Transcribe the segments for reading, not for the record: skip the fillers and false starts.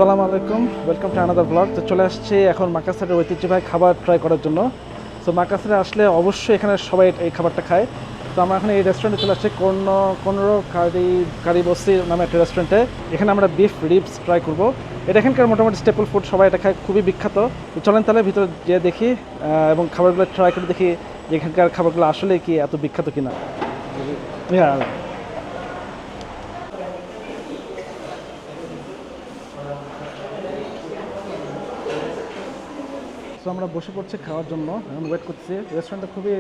আসসালামু আলাইকুম, welcome to another blog. তো চলে আসছি এখন মাকাসসারের ঐতিহ্যবাহী খাবার ট্রাই করার জন্য। তো মাকাসসারে আসলে অবশ্যই এখানে সবাই এই খাবারটা খায়। তো আমরা এখন এই রেস্টুরেন্টে চলে আসছি, কোনরো কারি বস্তি নামে একটা রেস্টুরেন্টে। এখানে আমরা বিফ রিবস ট্রাই করব। এটা এখানকার মোটামুটি স্টেপল ফুড, সবাই এটা খায়, খুবই বিখ্যাত। তো চলেন তাহলে ভিতরে গিয়ে দেখি এবং খাবারগুলো ট্রাই করে দেখি যে এখানকার খাবারগুলো আসলে কি এত বিখ্যাত কিনা। সো আমরা বসে পড়ছি খাওয়ার জন্য, এখন ওয়েট করছি। রেস্টুরেন্টটা খুবই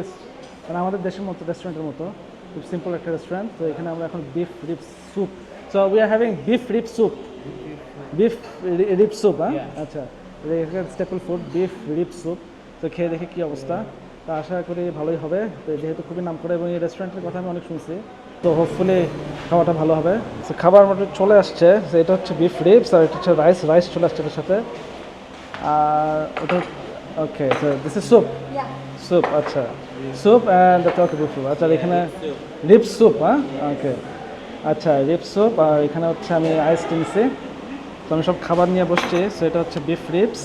মানে আমাদের দেশের মতো, রেস্টুরেন্টের মতো, খুব সিম্পল একটা রেস্টুরেন্ট। তো এখানে আমরা এখন beef rib soup, so we are having beef rib soup, beef rib soup. হ্যাঁ, আচ্ছা, এখানে staple food beef rib soup. তো খেয়ে দেখে কী অবস্থা, তা আশা করি ভালোই হবে। তো যেহেতু খুবই নাম করে এবং এই রেস্টুরেন্টের কথা আমি অনেক শুনছি, তো হোপফুলি খাওয়াটা ভালো হবে। তো খাবার মোটামুটি চলে আসছে। এটা হচ্ছে বিফ রিবস আর এটা হচ্ছে রাইস চলে আসছে এটার সাথে। আর ওটা okay, so this is soup. Soup, আচ্ছা, soup and okay beef soup. আচ্ছা, এখানে রিব স্যুপ। হ্যাঁ, ওকে, আচ্ছা, রিব স্যুপ। আর এখানে হচ্ছে আমি আইস কিনছি। তো আমি সব খাবার নিয়ে বসছি। সো এটা হচ্ছে বিফ রিবস,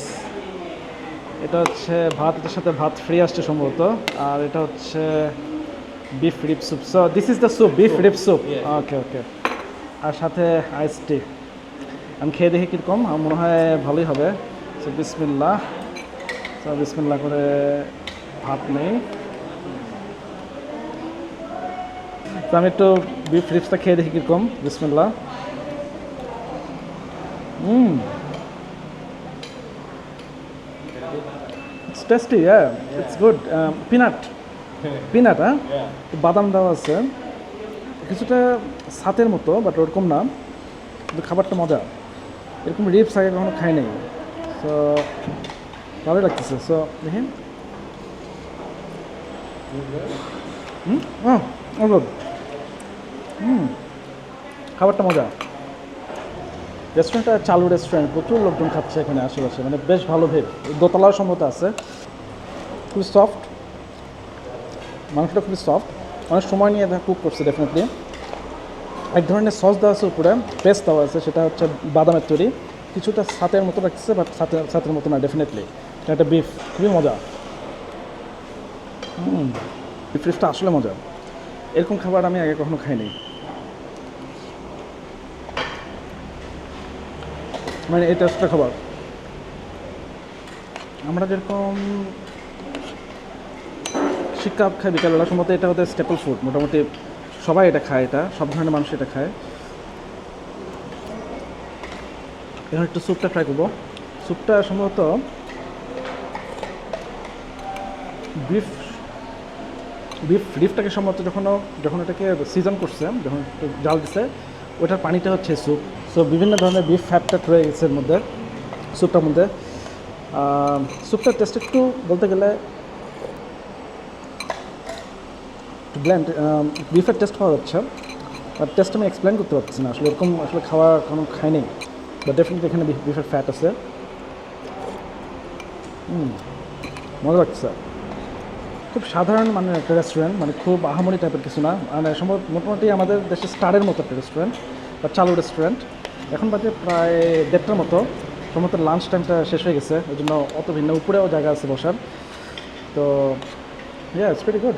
এটা হচ্ছে ভাত, এটার সাথে ভাত ফ্রি আসছে সম্ভবত। আর এটা হচ্ছে beef rib soup. So this is the soup, beef rib soup. Okay okay, আর সাথে আইস টি। আমি খেয়ে দেখি কীরকম, আমার মনে হয় ভালোই হবে। সো বিসমিল্লাহ। তো বিসমিল্লাহ করে ভাত নেই। তো আমি একটু বিফ রিবসটা খেয়ে দেখি কীরকম। বিসমিল্লাহ। It's tasty, it's good. Peanut, হ্যাঁ, বাদাম দেওয়া আছে, কিছুটা সাতের মতো, বাট ওরকম না, কিন্তু খাবারটা মজা। এরকম রিবস আগে কখনো খাই নাই। সো ভালোই লাগতেছে। সো দেখি। খাবারটা মজা। রেস্টুরেন্টটা চালু রেস্টুরেন্ট, প্রচুর লোকজন খাচ্ছে এখানে আশেপাশে, মানে বেশ ভালো ভেব। দোতলাও সম্ভবত আছে। খুবই সফট, মাংসটা খুবই সফট, অনেক সময় নিয়ে কুক করছে ডেফিনেটলি। এক ধরনের সস দেওয়া আছে উপরে, পেস্ট দেওয়া আছে, সেটা হচ্ছে বাদামের তৈরি, কিছুটা সাতের মতো লাগছে, বাট সাতের মতো না ডেফিনেটলি। এটা বিফ, খুবই মজা। বিফ রিবসটা আসলে মজা, এরকম খাবার আমি আগে কখনো খাইনি। মানে এই টেস্টটা খাবার আমরা যেরকম শিক কাবাব খাই বিকালবেলা, সম্ভবত এটা ওদের স্টেপল ফুড, মোটামুটি সবাই এটা খায়, এটা সব ধরনের মানুষ এটা খায়। এখন একটু স্যুপটা ট্রাই করবো। স্যুপটা সম্ভবত বিফ রিবটাকে সম্ভবত যখন এটাকে সিজন করছে, যখন জাল দিছে, ওটার পানিটা হচ্ছে স্যুপ। সো বিভিন্ন ধরনের বিফ ফ্যাটটা রয়ে গেছে এর মধ্যে, স্যুপটার মধ্যে। স্যুপটার টেস্ট একটু বলতে গেলে ব্ল্যান্ড, বিফের টেস্ট পাওয়া যাচ্ছে, আর টেস্ট আমি এক্সপ্লেন করতে পারছি না আসলে, এরকম আসলে খাওয়া কোনো খাইনি, বাট ডেফিনেটলি এখানে বিফের ফ্যাট আছে। মজা লাগছে। খুব সাধারণ মানে একটা রেস্টুরেন্ট, মানে খুব আহামরি টাইপের কিছু না, মানে সম্ভব মোটামুটি আমাদের দেশে স্টারের মতো একটা রেস্টুরেন্ট বা চালু রেস্টুরেন্ট। এখন বাজে প্রায় 1:30টার মতো, সম্ভবত লাঞ্চ টাইমটা শেষ হয়ে গেছে, ওই জন্য অত ভিন্ন, উপরেও জায়গা আছে বসার। তো ইটস ভেরি গুড।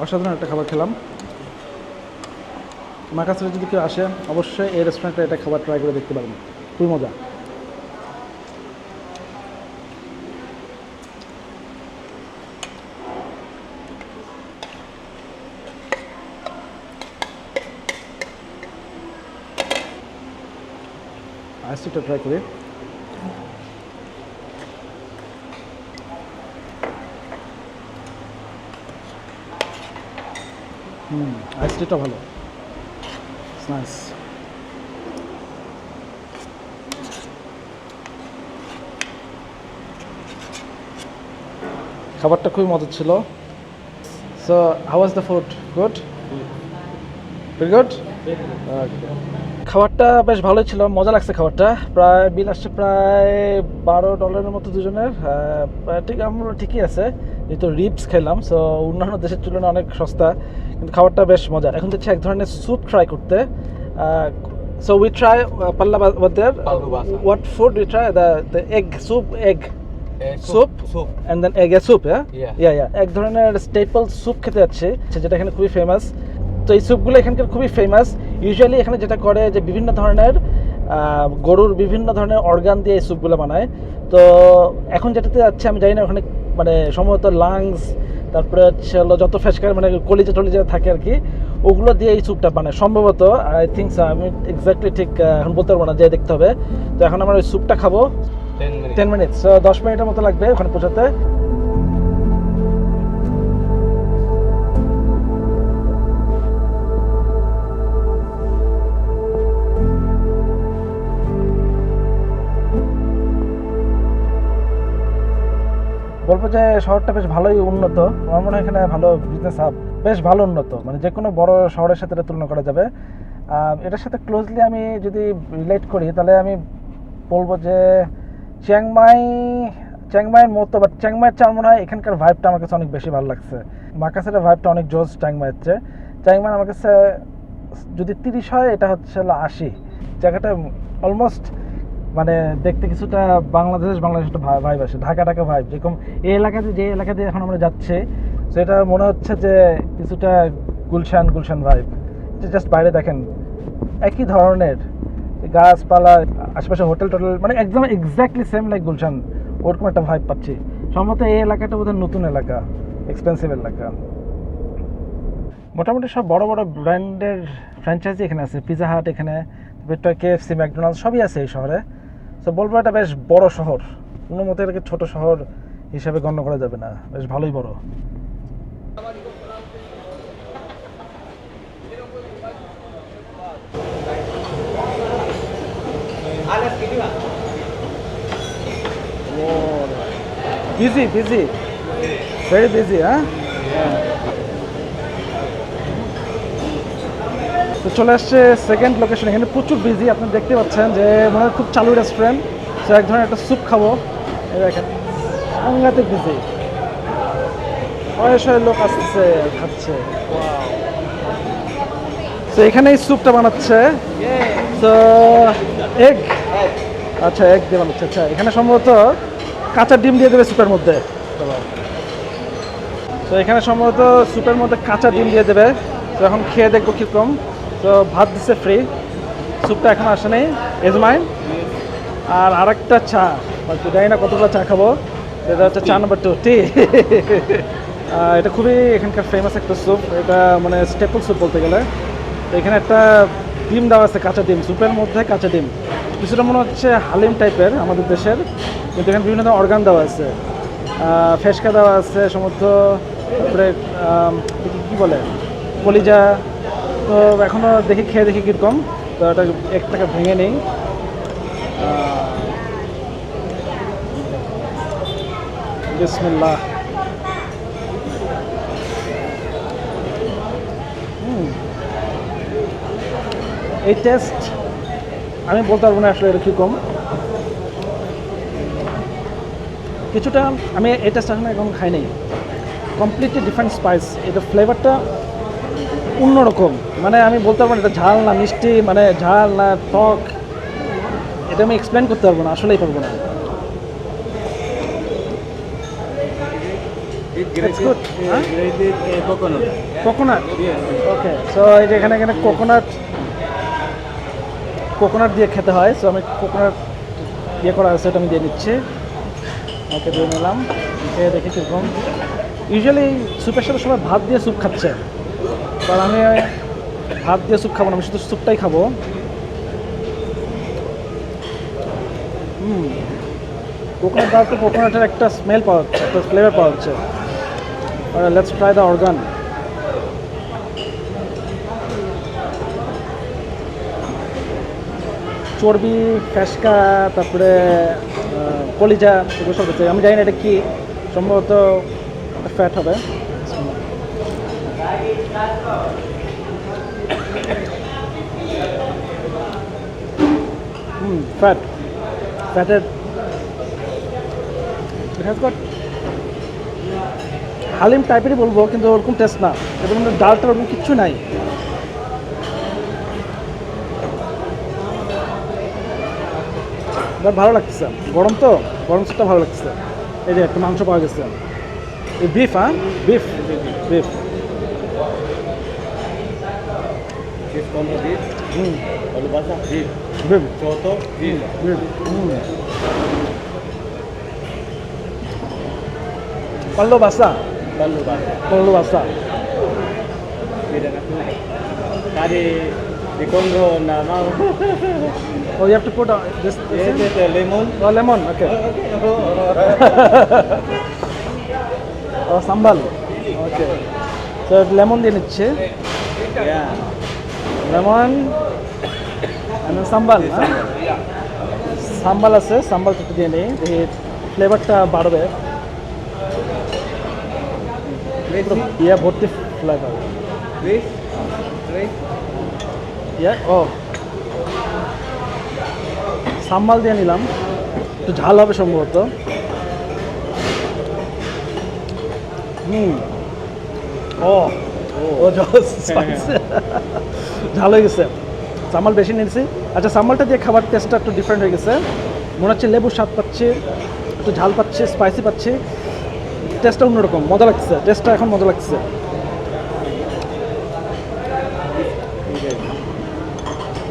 অসাধারণ একটা খাবার খেলাম। মাকাসসারে যদি কেউ আসে, অবশ্যই এই রেস্টুরেন্টে এটা খাবার ট্রাই করে দেখতে পারবেন, খুবই মজা। আইসটিটা ট্রাই করি। আইসটিটা ভালো, নাইস। খাবারটা খুবই মজা ছিল। So how was the food? Good, very good. খাবারটা বেশ ভালোই ছিল, মজা লাগছে খাবারটা। প্রায় বিল আসছে প্রায় $12 মতো দুজনের। ঠিক, আমরা ঠিকই আছে, যেহেতু রিবস খেলাম, সো অন্যান্য দেশের তুলনায় অনেক সস্তা, কিন্তু খাবারটা বেশ মজা। এখন হচ্ছে এক ধরনের স্যুপ ট্রাই করতে, So we try palla what there. Palu basa. What food we try? The egg soup, egg Soup. and then egg soup, yeah? Yeah. এক ধরনের স্টেপল স্যুপ খেতে যাচ্ছে যেটা এখানে খুবই ফেমাস। তো এই স্যুপগুলো এখানকার খুবই ফেমাস। ইউজুয়ালি এখানে যেটা করে যে বিভিন্ন ধরনের গরুর বিভিন্ন ধরনের অর্গান দিয়ে এই স্যুপগুলো বানায়। তো এখন যেটাতে যাচ্ছে আমি জানি না ওখানে মানে সম্ভবত লাংস, তারপরে হচ্ছে হলো যত ফ্যাসকার মানে কলিজা টলিজা থাকে আর কি, ওগুলো দিয়ে এই স্যুপটা বানায় সম্ভবত। আই থিঙ্ক আমি এক্স্যাক্টলি ঠিক এখন বলতে পারবো না, যে দেখতে হবে। তো এখন আমরা ওই স্যুপটা খাবো। 10 মিনিটস, 10 মিনিটের মতো লাগবে ওখানে পৌঁছাতে। বলবো যে শহরটা বেশ ভালোই উন্নত। আমার মনে হয় এখানে ভালো বিজনেস হাব, বেশ ভালো উন্নত, মানে যে কোনো বড় শহরের সাথে এটা তুলনা করা যাবে। এটার সাথে ক্লোজলি আমি যদি রিলেট করি তাহলে আমি বলবো যে চিয়াংমাইয়ের মতো, বাট চিয়াংমাইয়ের চেয়ে আমার মনে হয় এখানকার ভাইবটা আমার কাছে অনেক বেশি ভালো লাগছে। মাকাসের ভাইবটা অনেক জোস চিয়াংমাইয়ের চেয়ে। চিয়াংমাই আমার কাছে যদি 30 হয়, এটা হচ্ছে 80। জায়গাটা অলমোস্ট মানে দেখতে কিছুটা বাংলাদেশ একটা ভাইব আসে, ঢাকা ভাইব। যেরকম এই এলাকাতে, যে এলাকাতে এখন আমরা যাচ্ছি, তো এটা মনে হচ্ছে যে কিছুটা গুলশান ভাইব। জাস্ট বাইরে দেখেন একই ধরনের গাছপালা, আশেপাশে হোটেল টোটেল, মানে একদম এক্স্যাক্টলি সেম লাইক গুলশান, ওরকম একটা ভাইব পাচ্ছি। সম্ভবত এই এলাকাটা বোধহয় নতুন এলাকা, এক্সপেন্সিভ এলাকা। মোটামুটি সব বড় বড় ব্র্যান্ডের ফ্র্যাঞ্চাইজি এখানে আছে। পিজা হাট এখানে, KFC, ম্যাকডোনাল্ডস সবই আছে এই শহরে। তো বলবো এটা বেশ বড় শহর, কোনো মতে এটাকে ছোট শহর হিসাবে গণ্য করা যাবে না, বেশ ভালোই বড়। Busy very busy. হ্যাঁ, তো চলে আসছে সেকেন্ড লোকেশন। এখানে প্রচুর বিজি, আপনি দেখতে পাচ্ছেন যে মনে হয় খুব চালু রেস্টুরেন্ট। তো এক ধরনের একটা স্যুপ খাবো, এই দেখেন সাংঘাতিক বিজি, শয়ে লোক আসছে খাচ্ছে। তো এখানে এই স্যুপটা বানাচ্ছে, তো এগ, আচ্ছা এগ দিয়ে বানাচ্ছে। আচ্ছা, এখানে সম্ভবত কাঁচা ডিম দিয়ে দেবে স্যুপের মধ্যে। তো এখানে সম্ভবত স্যুপের মধ্যে কাঁচা ডিম দিয়ে দেবে। তো এখন খেয়ে দেখবো কীরকম। তো ভাত দিচ্ছে ফ্রি, স্যুপটা এখন আসে নেই, এজ মাইন। আর আরেকটা চা, জানি না কতগুলো চা খাবো, এটা হচ্ছে চা নাম্বার 2 টি। এটা খুবই এখানকার ফেমাস একটা স্যুপ, এটা মানে স্টেপল স্যুপ বলতে গেলে। তো এখানে একটা ডিম দেওয়া আছে, কাঁচা ডিম, স্যুপের মধ্যে কাঁচা ডিম। কিছুটা মনে হচ্ছে হালিম টাইপের আমাদের দেশের, কিন্তু এখানে বিভিন্ন ধরনের অর্গান দেওয়া আছে, ফেসকা দেওয়া আছে সমর্থ, তারপরে কী বলে কলিজা। তো এখনও খেয়ে দেখি কীরকম। তো এটা একটাকে ভেঙে নেই। বিসমিল্লাহ। এই টেস্ট আমি বলতে পারবো না আসলে এটা কীরকম। কিছুটা আমি এই টেস্ট এখন খাইনি, কমপ্লিটলি ডিফারেন্ট স্পাইস। এটা ফ্লেভারটা অন্যরকম, মানে আমি বলতে পারবো না এটা ঝাল না মিষ্টি, মানে ঝাল না টক, এটা আমি এক্সপ্লেন করতে পারবো না, আসলেই পারবো না। কোকোনাট, ওকে। সো এই যে এখানে কোকোনাট দিয়ে খেতে হয়। সো আমি কোকোনাট ইয়ে করা আছে, এটা আমি দিয়ে নিচ্ছি। ওকে, দিয়ে নিলাম, খেয়ে দেখি কীরকম। ইউজুয়ালি স্যুপের সাথে সবাই ভাত দিয়ে স্যুপ খাচ্ছে, কারণ আমি ভাত দিয়ে স্যুপ খাবো না, আমি শুধু স্যুপটাই খাবো। কোকোনাট দেওয়ার তো কোকোনাটের একটা স্মেল পাওয়া যাচ্ছে, একটা ফ্লেভার পাওয়া যাচ্ছে। Let's try the organ. চর্বি, ফ্যাসকা, তারপরে কলিজা, এগুলো সব হচ্ছে। আমি জানি না এটা কি, সম্ভবত ফ্যাট হবে। ফ্যাটের হালিম টাইপেরই বলবো, কিন্তু ওরকম টেস্ট না। এটার মধ্যে ডালটা ওরকম কিচ্ছু নাই। বাট ভালো লাগতেছে, গরম তো, গরম স্যুপটা ভালো লাগতেছে। এই যে একটা মাংস পাওয়া গেছে, এই বিফ, হ্যাঁ beef beef. Fish combo beef, palu basah beef, beef soto beef. Beef. পাল্লো বাসা, Palu basah. পাল্লো বাসা। Beda aku. Tadi di Kongo na mau. Oh, you have to put this Lemon. oh, lemon, okay. Okay. Oh, sambal, okay. So lemon দিয়ে নিচ্ছে, Ya. Lemon and then sambal, হ্যাঁ? Sambal আছে, সাম্বালটা একটু দিয়ে নিই, দেখি ফ্লেভারটা বাড়বে। ইয়া ভর্তি ফ্লেভার, Fish. Fish. ইয়া ও সাম্বাল দিয়ে নিলাম, একটু ঝাল হবে সম্ভবত। ও ও ঝাল হয়ে গেছে, সাম্বাল বেশি নিয়েছি। আচ্ছা, সাম্বালটা দিয়ে খাবার টেস্টটা একটু ডিফারেন্ট হয়ে গেছে, মনে হচ্ছে লেবুর স্বাদ পাচ্ছি, একটু ঝাল পাচ্ছি, স্পাইসি পাচ্ছি, টেস্টটা অন্যরকম, মজা লাগছে, টেস্টটা এখন মজা লাগছে।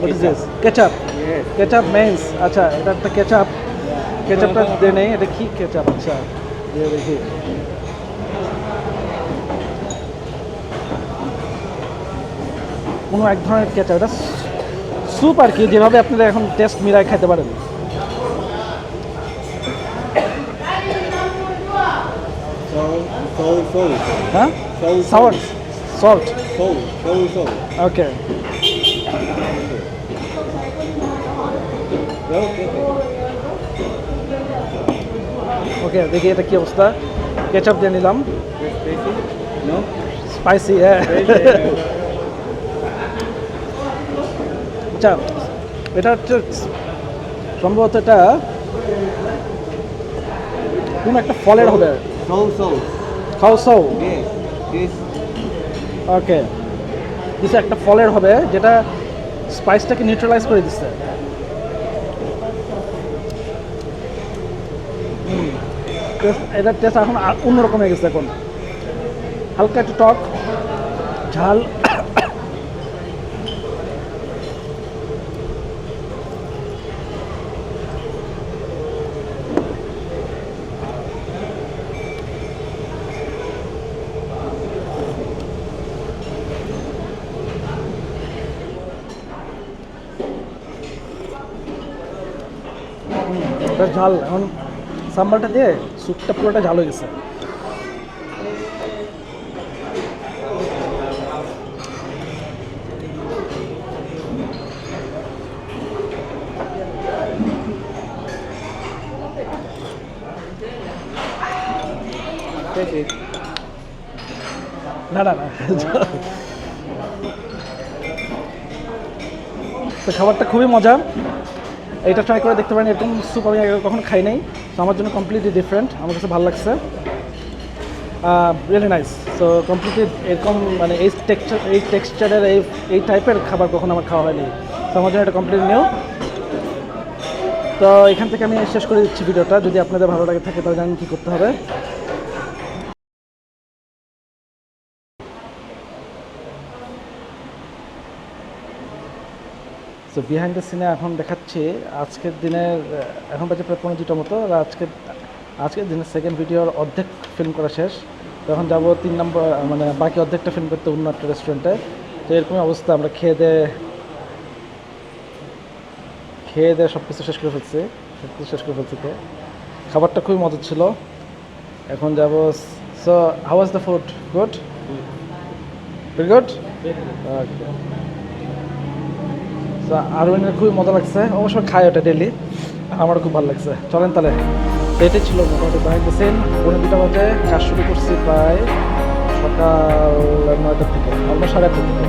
What is this? Ketchup. Yes. Ketchup means, আচ্ছা এটা একটা কেচাপ, কেচাপটা দিয়ে নেই। এটা কি কেচাপ? আচ্ছা দিয়ে দেখি। কোনো এক ধরনের কেচাপ, এটা স্যুপ আর কি, যেভাবে আপনারা এখন টেস্ট মিলাই খেতে পারেন। Soul. হ্যাঁ, Soul. Sour salt, Soul. Okay. Okay. Okay দেখি এটা কি অবস্থা। কেচাপ দিয়ে নিলাম, Spicy? No? স্পাইসি, হ্যাঁ। আচ্ছা, এটা হচ্ছে সম্ভবত এটা কোন একটা ফলের হবে, Soul. খাওসাও, Yes. This. ওকে। কিছু একটা ফলের হবে যেটা স্পাইসটাকে নিউট্রালাইজ করে দিচ্ছে। এটার টেস্ট এখন অন্যরকম হয়ে গেছে, এখন হালকা একটু টক ঝাল। বেশ ঝাল, এখন সাম্বারটা দিয়ে স্যুপটা পুরোটা ঝাল হয়ে গেছে। Taste it. না না না, তো খাবারটা খুবই মজা, এটা ট্রাই করে দেখতে পারেন। এরকম স্যুপ আমি আগে কখনো খাই নাই, তো আমার জন্য কমপ্লিটলি ডিফারেন্ট, আমার কাছে ভালো লাগছে, রিয়েলি নাইস। সো কমপ্লিটলি এরকম মানে এই টেক্সচারের এই টাইপের খাবার কখনো আমার খাওয়া হয়নি, তো আমার জন্য এটা কমপ্লিটলি নিউ। তো এখান থেকে আমি শেষ করে দিচ্ছি ভিডিওটা। যদি আপনাদের ভালো লাগে থাকে তাহলে জানেন কী করতে হবে। সো বিহাইন্ড দ্য সিনে এখন দেখাচ্ছি আজকের দিনের, এখন বাজে প্রায় 15-2টার মতো, আর আজকের দিনের সেকেন্ড ভিডিওর অর্ধেক ফিল্ম করা শেষ। তো এখন যাবো 3 নম্বর, মানে বাকি অর্ধেকটা ফিল্ম করতে অন্য একটা রেস্টুরেন্টে। তো এরকমই অবস্থা, আমরা খেয়ে দিয়ে সব কিছু শেষ করে ফেলছি, খাবারটা খুবই মজা ছিল। এখন যাবো। So how was the food? Good, very good, okay. তো আরওয়ানের খুবই মজা লাগছে, অবশ্য খায় ওটা ডেলি, আমারও খুব ভালো লাগছে। চলেন তাহলে, এটাই ছিল মোটামুটি বিহাইন্ড দ্য সিন। 2:30 বাজে, কাজ শুরু করছি প্রায় সকাল 9টা থেকে, অলমোস্ট 8:30 থেকে।